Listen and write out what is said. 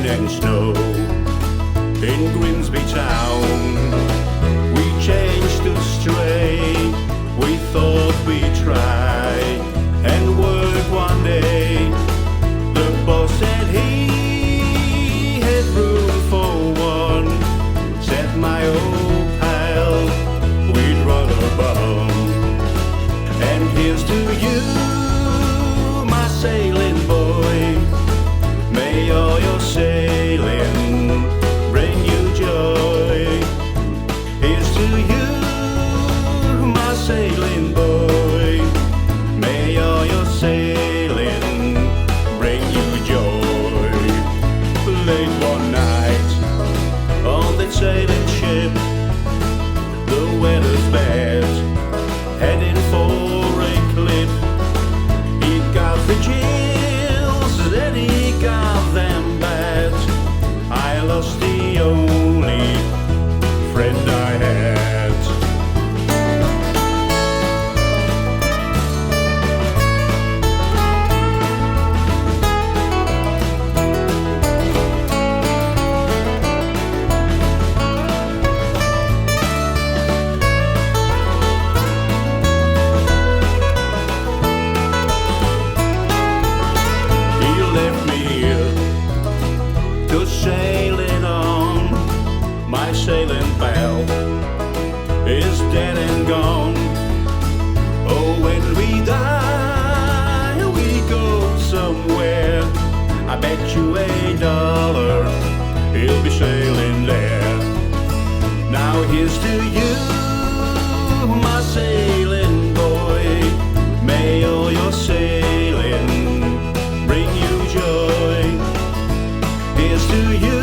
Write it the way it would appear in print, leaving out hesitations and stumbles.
and snow. In Grimsby town, we changed to stray. We thought we'd try and work one day. The boss said he had room for one. Said my old pal, we'd run a bum. And here's to you, my sailing boy. May all your sailing bring you joy. Here's to you, my sailing boy. May all your sailing bring you joy. Late one night on that sailing ship, the weather's bad, heading for a cliff. He got the chills, then he got them bad. I lost the only friend I had. Sailing on, my sailing pal is dead and gone. Oh, when we die, we go somewhere. I bet you $1 he'll be sailing there. Now here's to you, my sailing boy. May all your sailing bring you joy. Here's to you,